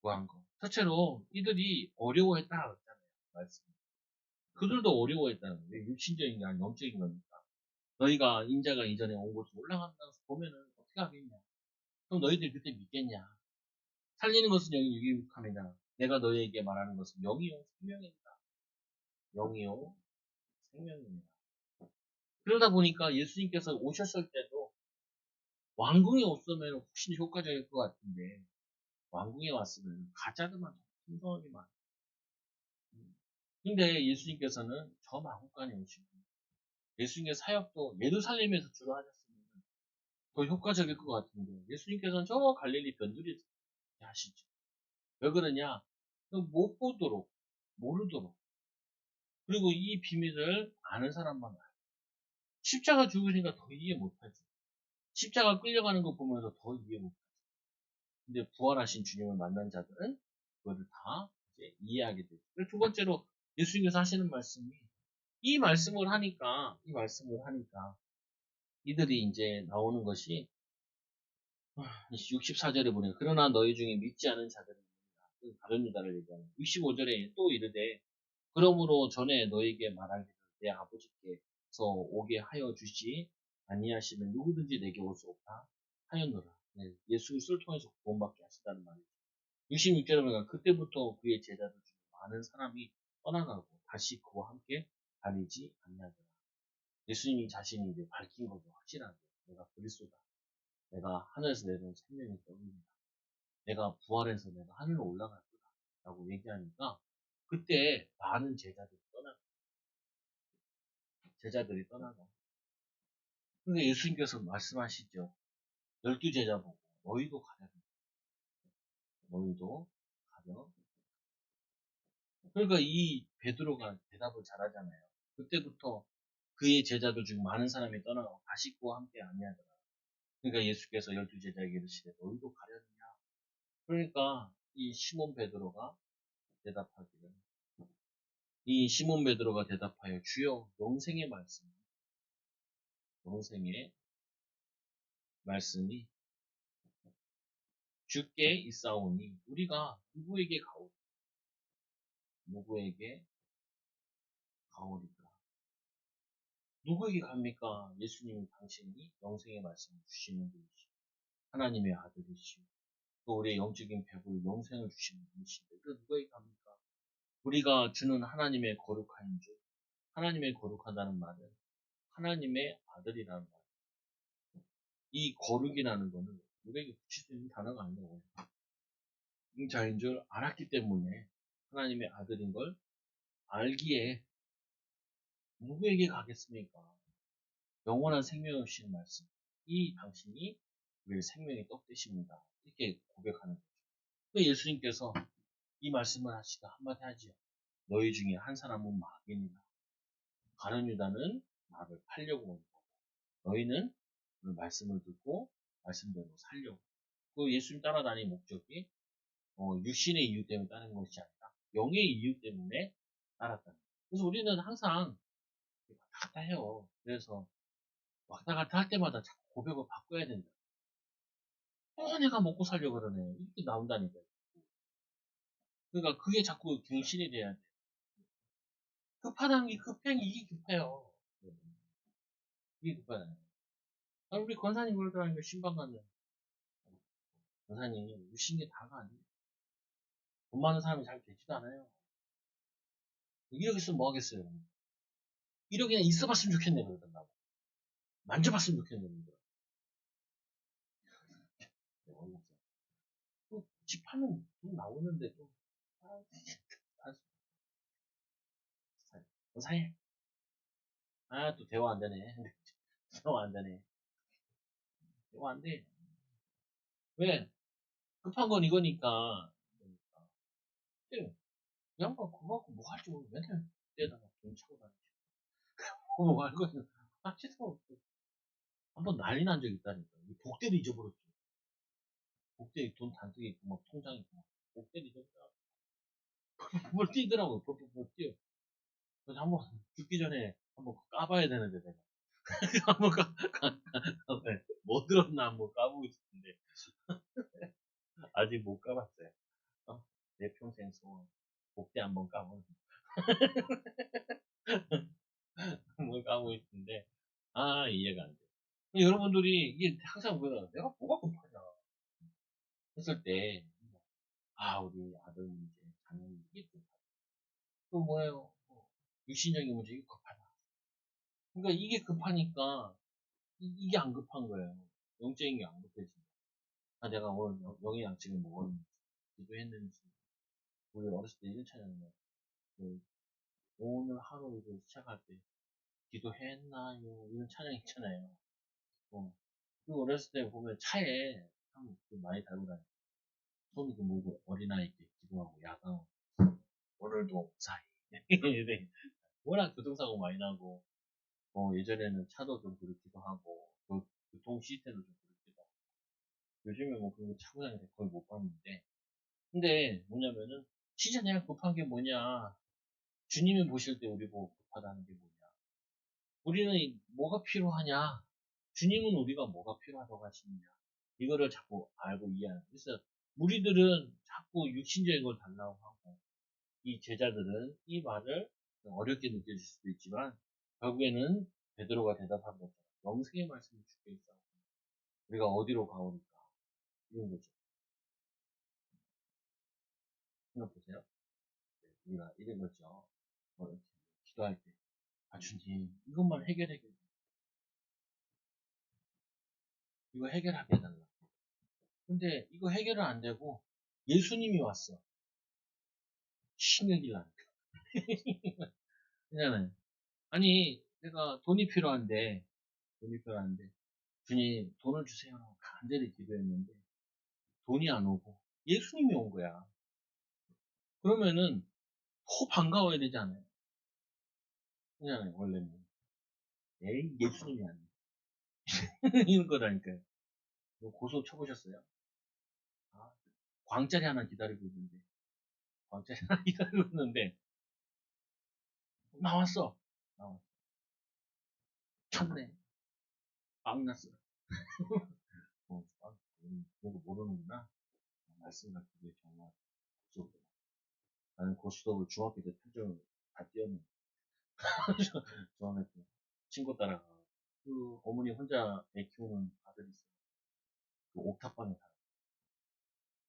구한 것. 첫째로 이들이 어려워했다 그랬잖아요. 말씀. 그들도 어려워했다는 거예요. 육신적인 게 아니라 영적인 거니까. 너희가 인자가 이전에 온 곳으로 올라간다고 보면은 어떻게 하겠냐? 그럼 너희들 그때 믿겠냐? 살리는 것은 영이 유익함이다. 내가 너희에게 말하는 것은 영이요 생명입니다. 영이요 생명입니다. 그러다 보니까 예수님께서 오셨을 때도 왕궁에 없으면 훨씬 효과적일 것 같은데 왕궁에 왔으면 가짜들만 풍성하게만. 근데 예수님께서는 저 마국간에 오시고 예수님의 사역도 예루살렘에서 주로 하셨으면 더 효과적일 것 같은데 예수님께서는 저 갈릴리 변두리에서 하시죠. 왜 그러냐? 못 보도록 모르도록 그리고 이 비밀을 아는 사람만 알아요. 십자가 죽으니까 더 이해 못하지. 십자가 끌려가는 거 보면서 더 이해 못하지. 근데 부활하신 주님을 만난 자들은 그거를 다 이제 이해하게 되죠. 그리고 두 번째로 예수님께서 하시는 말씀이 이 말씀을 하니까 이들이 이제 나오는 것이 64절에 보니까 그러나 너희 중에 믿지 않은 자들이 있느니라. 다른 유다를 얘기하는 65절에 또 이르되 그러므로 전에 너에게 말하기를 내 아버지께서 오게 하여 주시 아니하시면 누구든지 내게 올 수 없다 하였노라. 네, 예수 그리스도를 통해서 구원받게 하시다는 말이죠. 66절에 보니까 그때부터 그의 제자들 중에 많은 사람이 떠나가고 다시 그와 함께 다니지 아니하더라. 예수님이 자신이 이제 밝힌 거죠. 확실하게 내가 그리스도다. 내가 하늘에서 내려온 생명이 떠옵니다. 내가 부활해서 내가 하늘로 올라갈 거다. 라고 얘기하니까 그때 많은 제자들이 떠나가. 근데 예수님께서 말씀하시죠. 12제자 보고 너희도 가려. 너희도 가려. 그러니까 이 베드로가 대답을 잘하잖아요. 그때부터 그의 제자들 중 많은 사람이 떠나가고 다시 그와 함께 아니하더라. 그러니까 예수께서 12제자에게 이르시되 너희도 가려느냐. 그러니까 이 시몬 베드로가 대답하기를 이 시몬 베드로가 대답하여 주여 영생의 말씀이 주께 있사오니 우리가 누구에게 가오리까? 누구에게 갑니까? 예수님이 당신이 영생의 말씀을 주시는 분이시고 하나님의 아들이시고 또 우리의 영적인 배부를 영생을 주시는 분이신데 그 누구에게 갑니까? 우리가 주는 하나님의 거룩한 줄 하나님의 거룩하다는 말은 하나님의 아들이라는 말. 이 거룩이라는 거는 우리에게 붙일 수 있는 단어가 아니에요. 자인 줄 알았기 때문에 하나님의 아들인 걸 알기에 누구에게 가겠습니까? 영원한 생명을 주시는 말씀. 이 당신이 우리의 생명의 떡 되십니다. 이렇게 고백하는 거죠. 그 예수님께서 이 말씀을 하시다 한마디 하지요. 너희 중에 한 사람은 마귀니라. 가룟 유다는 나를 팔려고 온 거고 너희는 그 말씀을 듣고 말씀대로 살려고. 그 예수님 따라다니는 목적이 육신의 이유 때문에 따르는 것이 아니라 영의 이유 때문에 따랐다는 거예요. 그래서 우리는 항상 왔다 갔다 해요. 그래서 왔다 갔다 할 때마다 자꾸 고백을 바꿔야 된다. 또 내가 먹고 살려고 그러네. 이렇게 나온다니까요. 그러니까 그게 자꾸 갱신이 돼야 돼. 급하다는 게 급행이 이게 급해요. 이게 급하다. 우리 권사님 그러더라니까 신방 가면 권사님 유신 게 다가 아니에요. 돈 많은 사람이 잘 되지도 않아요. 1억 있으면 뭐 하겠어요. 1억이나 있어봤으면 좋겠네 그러던가. 만져봤으면 좋겠네 그러더라고요. 집 파면 돈 나오는데 좀 사해. 또 대화 안 되네. 대화 안 되네. 대화 안 돼. 왜? 급한 건 이거니까. 그러니까. 이 양반 그거 갖고 뭐 할지 모르고 맨날 때다가 돈 차고 다니지. 뭐 할 거는 하지도 없고. 한번 난리 난 적 있다니까. 복대도 잊어버렸죠. 복대 돈 잔뜩 있고 막 통장 있고 막 복대도 잊어버려. 뭘 뛰더라고. 볼 뛰어. 그래서 한번 죽기 전에 한번 까봐야 되는데 내가. 한번 뭐 들었나 한번 까보고 싶은데 아직 못 까봤어요. 내 평생 소원 복대 한번 까보는. 하고 있는데, 이해가 안 돼. 여러분들이 이게 항상 뭐야, 내가 뭐가 급하냐 했을 때, 우리 아들 문제, 자녀 문제, 이게 급하다. 또 뭐예요? 육신적인 문제, 이게 급하다. 그러니까 이게 급하니까, 이게 안 급한 거예요. 영적인 게 안 급해지고. 내가 오늘 영의 양식을 먹었는지, 기도했는지, 우리 어렸을 때 이런 차이잖아요. 오늘 하루 이거 시작할 때, 기도했나요? 이런 찬양 있잖아요. 그 어렸을 때 보면 차에 참 많이 달고 다녀요. 손이 그 뭐고 어린아이께 기도하고 야강 오늘도 사이. 네. 워낙 교통사고 많이 나고 예전에는 차도 좀 그렇기도 하고 교통 시스템도 좀 그렇기도 하고 요즘에 뭐 그런 거 차고 다니는 거의 못 봤는데 근데 뭐냐면은 진짜 내가 급한 게 뭐냐 주님이 보실 때 우리 보고 급하다는 게 뭐냐 우리는 뭐가 필요하냐 주님은 우리가 뭐가 필요하다고 하시느냐 이거를 자꾸 알고 이해하는 그래서 무리들은 자꾸 육신적인 걸 달라고 하고 이 제자들은 이 말을 어렵게 느껴질 수도 있지만 결국에는 베드로가 대답한 것처럼 영생의 말씀을 주께 있어 우리가 어디로 가오니까 이런 거죠. 생각보세요. 우리가 이런 거죠. 이렇게 기도할 때 주님 이것만 해결해 이거 해결하게 해달라. 근데 이거 해결은 안 되고 예수님이 왔어. 신경질나니까. 그잖아요. 아니 내가 돈이 필요한데 주님 돈을 주세요. 간절히 기도했는데 돈이 안 오고 예수님이 온 거야. 그러면은 더 반가워야 되지 않아요? 그잖아요. 원래는 에이 예수님이 아니야. 이런 거라니까요. 고소 쳐보셨어요? 아, 광짜리 하나 기다리고 있는데 광짜리 하나 기다리고 있는데 나왔어. 나왔어. 쳤네. 빵 났어. 그런 거 모르는구나. 말씀 같은 게 정말 고수업. 나는 고수업을 중학교 때 표정을 다 띄었는데 중학교 때 친구 따라가 그 어머니 혼자 애 키우는 아들이 있어요. 그 옥탑방에 살아.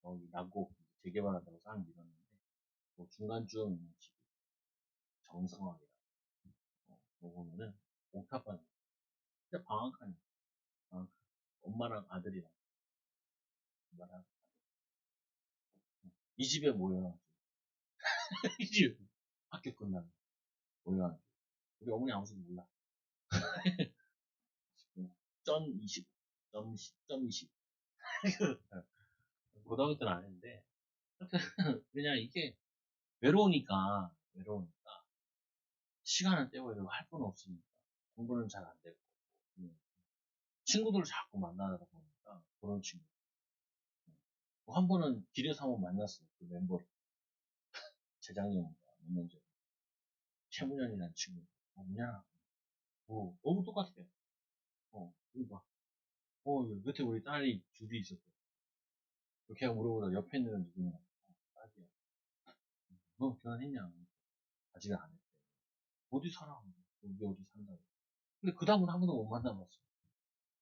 거기 난곡 재개발한다고 사람 밀었는데 뭐 중간쯤 있는 집이 정성화이라 그거 보면은 옥탑방에 진짜 방학하니 방학 엄마랑 아들이랑 엄마랑 이 집에 모여가지고 이 집 학교 끝나면 모여가지고 우리 어머니 아무것도 몰라 점 20, 점 20 고등학교 때는 안 했는데 그냥 이게 외로우니까 시간을 때우려고 할 건 없으니까 공부는 잘 안 되고 친구들을 자꾸 만나다 보니까 그런 친구 한 번은 길에서 한번 만났어요 그 멤버를 재작년인가 몇 년 전에 최문현이라는 친구 문현아 너무 똑같아요 그러니까 여태 우리 딸이 둘이 있었어 그렇게 물어보다 옆에 있는 애는 누구냐 딸이야 너 결혼했냐 아직 안 했대 어디 살아 여기 어디 산다고 근데 그 다음은 한 번도 못 만나봤어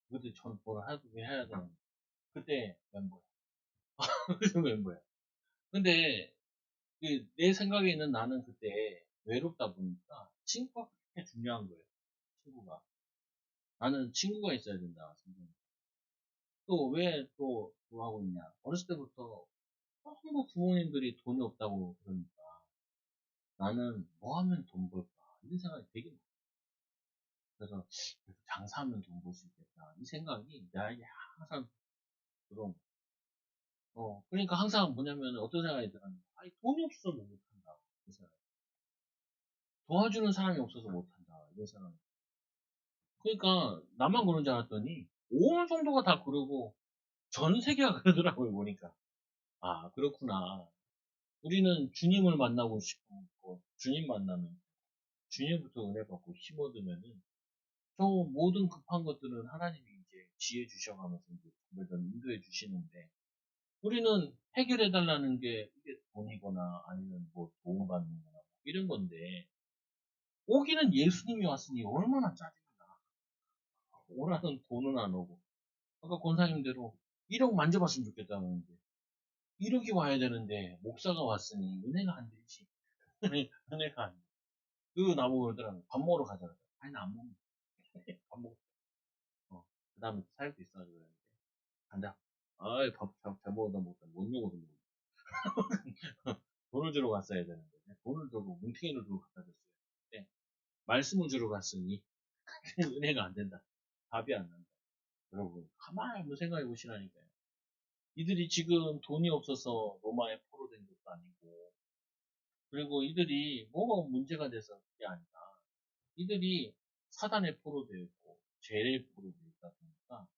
그때 전화를 해야 되는데 그때 멤버야 그 멤버야 근데 내 생각에는 나는 그때 외롭다 보니까 친구가 그렇게 중요한 거예요 친구가 나는 친구가 있어야 된다 또 왜 또 그거 하고 있냐 어렸을 때부터 너무 부모님들이 돈이 없다고 그러니까 나는 뭐 하면 돈 벌까 이런 생각이 되게 많아 그래서 장사하면 돈 벌 수 있겠다 이 생각이 나에게 항상 들어온 그러니까 항상 뭐냐면 어떤 생각이 들었는데 아니 돈이 없어서 못 못한다 이 생각 도와주는 사람이 없어서 못한다 이런 생각 그러니까 나만 그런 줄 알았더니 온 정도가 다 그러고 전 세계가 그러더라고요 보니까 그렇구나 우리는 주님을 만나고 싶고 주님 만나면 주님부터 은혜 받고 힘 얻으면은 저 모든 급한 것들은 하나님이 이제 지혜 주셔가면서 이제 인도해 주시는데 우리는 해결해 달라는 게 이게 돈이거나 아니면 뭐 도움받는 거나 뭐 이런 건데 오기는 예수님이 왔으니 얼마나 짜증나. 오라는 돈은 안 오고. 아까 권사님대로 1억 만져봤으면 좋겠다는데 1억이 와야 되는데 목사가 왔으니 은혜가 안 되지. 은혜가 안 돼. 그 나보고 그러더라고. 밥 먹으러 가자. 아니 나 안 먹는다. 밥 먹. 그 다음에 사역도 있어가지고 그랬는데 간다. 아이 잘 먹어도 못못 먹어도 못. 돈을 주러 갔어야 되는데 돈을 주고 뭉탱이를 주고 갖다 줬어요. 네. 말씀을 주러 갔으니 은혜가 안 된다. 답이 안 난다. 여러분 가만히 한번 생각해 보시라니까요. 이들이 지금 돈이 없어서 로마에 포로된 것도 아니고 그리고 이들이 뭐가 문제가 돼서 그게 아니라 이들이 사단의 포로되어 있고 죄의 포로되어 있다 보니까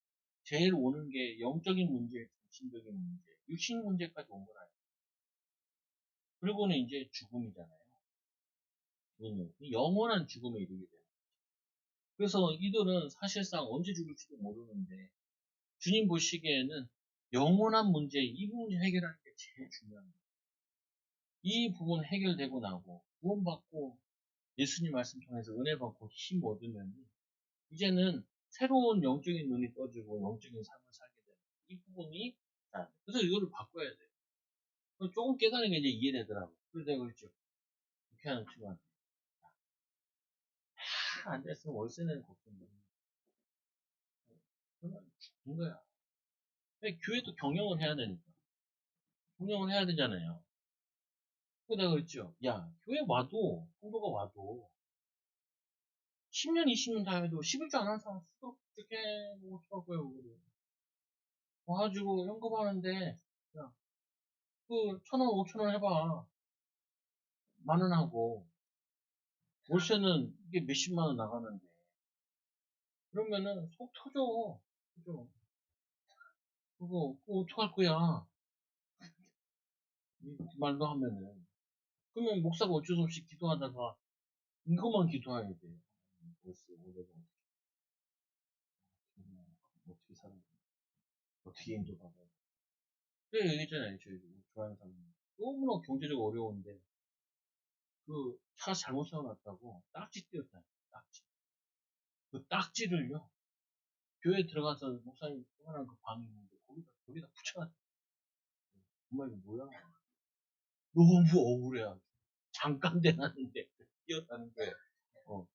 제일 오는 게 영적인 문제, 정신적인 문제, 육신 문제까지 온 건 아니에요. 그리고는 이제 죽음이잖아요. 영원한 죽음에 이르게 돼요. 그래서 이들은 사실상 언제 죽을지도 모르는데 주님 보시기에는 영원한 문제, 이 부분 해결하는 게 제일 중요합니다. 이 부분 해결되고 나고 구원받고 예수님 말씀 통해서 은혜 받고 힘 얻으면 이제는 새로운 영적인 눈이 떠지고 영적인 삶을 살게 되는 이 부분이 그래서 이거를 바꿔야 돼요. 조금 깨달은 게 이제 이해되더라고. 그래서 내가 그랬죠. 그렇게 하는 친구한테. 안 됐으면 월세는 걱정돼. 그러면 죽는 거야. 근데 교회도 경영을 해야 되니까. 경영을 해야 되잖아요. 그래서 내가 그랬죠. 야, 교회 와도, 성도가 와도, 10년, 20년 다해도 11조 안 하는 사람 수도 어떻게, 뭐, 어떡하고요, 그거를. 와가지고 연금하는데, 야, 그, 1,000원, 5,000원 해봐. 10,000원 하고, 월세는 이게 몇십만 원 나가는데, 그러면은 속 터져. 그죠? 그거 어떡할 거야. 이 말도 하면은. 그러면 목사가 어쩔 수 없이 기도하다가, 이것만 기도해야 돼. 월세, 올해가 어떻게 살아? 어떻게 인도받아? 그래, 얘기했잖아요. 저희 좋아하는 사람. 너무나 경제적으로 어려운데, 그 차 잘못 세워놨다고 딱지 띄었다. 딱지. 그 딱지를요, 교회 들어가서 목사님 조그만한 그 방이 있는데, 거기다 붙여놨다. 정말 이거 뭐야? 너무 억울해. 잠깐 대놨는데, 띄었다는 거예요. 어.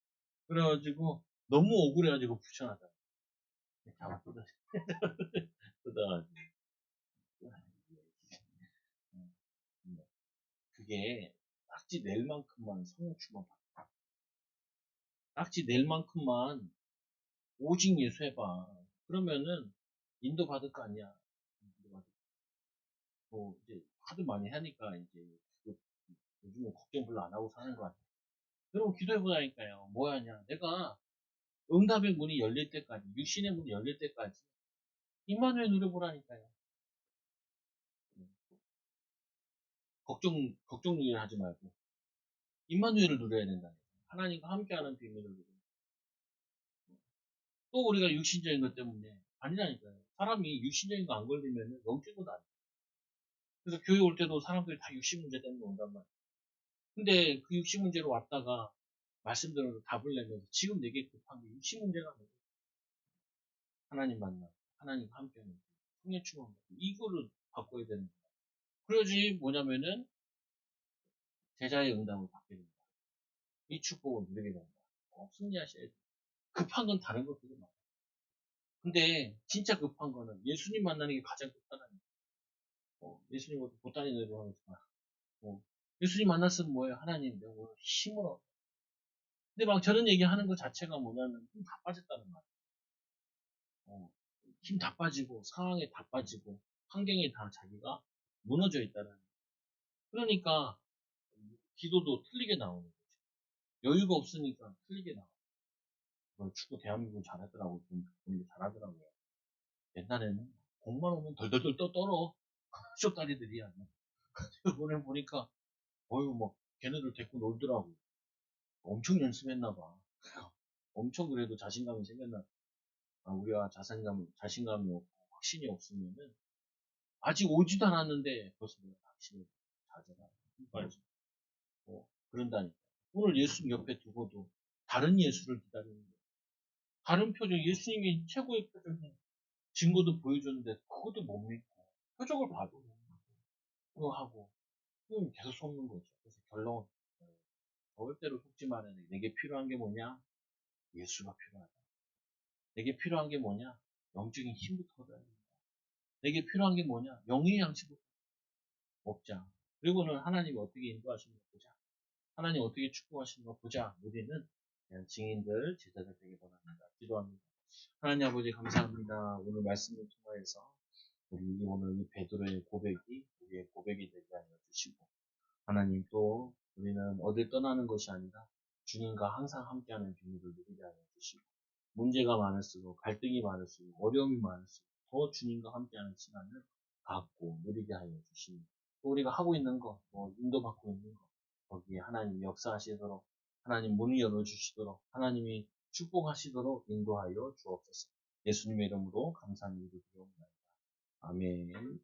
그래가지고, 너무 억울해가지고 붙여놨다. 다 뜯어가지고. 그게 딱지 낼 만큼만 성령 충만받아. 딱지 낼 만큼만 오직 예수 해봐. 그러면은 인도 받을 거 아니야. 인도 받을 뭐 이제 하도 많이 하니까 이제 요즘은 걱정 별로 안 하고 사는 거 같아. 여러분 기도해 보라니까요. 뭐 하냐? 내가 응답의 문이 열릴 때까지, 육신의 문이 열릴 때까지 임마누엘 누려보라니까요. 걱정 일 하지 말고 임마누엘을 누려야 된다. 하나님과 함께하는 비밀을 누려. 또 우리가 육신적인 것 때문에 아니라니까요. 사람이 육신적인 거 안 걸리면 영적인 것도 안 돼. 그래서 교회 올 때도 사람들이 다 육신 문제 때문에 온단 말이에요. 근데 그 육신 문제로 왔다가 말씀대로 답을 내면서 지금 내게 급한 게 육신 문제가 아니고 하나님 만나 하나님과 함께하는 성령 충만 이거를 바꿔야 되는 거예요. 그러지 뭐냐면은 제자의 응답을 받게 된다. 이 축복을 누리게 된다. 승리하셔야 돼. 급한 건 다른 것들이 많아. 근데 진짜 급한 거는 예수님 만나는 게 가장 급하다는 예수님과 보따리 내로 하면서 예수님 만났으면 뭐예요? 하나님 내가 오늘 힘을 얻어. 근데 막 저런 얘기하는 것 자체가 뭐냐면 힘 다 빠졌다는 말이에요. 힘 다 빠지고 상황에 다 빠지고 환경에 다 자기가 무너져 있다는. 그러니까 기도도 틀리게 나오는 거죠. 여유가 없으니까 틀리게 나와요. 축구 대한민국 잘하더라고요. 좀 잘하더라고요. 옛날에는 공만 오면 덜덜덜 떨어. 쇼다리들이 아니야. 이번에 보니까 어휴 뭐 걔네들 데리고 놀더라고. 엄청 연습했나 봐. 엄청 그래도 자신감이 생겼나 봐. 우리가 자신감이 없고 확신이 없으면은 아직 오지도 않았는데 벌써 내가 확신을 가져라. 빨리 그런다니까. 오늘 예수님 옆에 두고도 다른 예수를 기다리는 거예요. 다른 표정, 예수님이 최고의 표정이 증거도 보여줬는데 그것도 못 믿고 표적을 봐도 그거 하고 그럼 계속 속는 거죠. 그래서 결론 절대로 속지 말아야 돼. 내게 필요한 게 뭐냐? 예수가 필요하다. 내게 필요한 게 뭐냐? 영적인 힘부터 얻어야 된다. 내게 필요한 게 뭐냐? 영의 양식부터 먹자. 그리고는 하나님이 어떻게 인도하시는가 보자. 하나님 어떻게 축복하시는가 보자. 우리는 그냥 증인들, 제자들 되기 바랍니다. 기도합니다. 하나님 아버지 감사합니다. 오늘 말씀을 통하여서 우리 오늘 이 베드로의 고백이 우리의 고백이 되게 하여 주시고 하나님 또 우리는 어딜 떠나는 것이 아니라 주님과 항상 함께하는 비밀을 누리게 하여 주시고 문제가 많을수록 갈등이 많을수록 어려움이 많을수록 더 주님과 함께하는 시간을 갖고 누리게 하여 주시니 또 우리가 하고 있는 것, 뭐 인도받고 있는 것 거기에 하나님 역사하시도록 하나님 문을 열어주시도록 하나님이 축복하시도록 인도하여 주옵소서. 예수님의 이름으로 감사합니다. 아멘.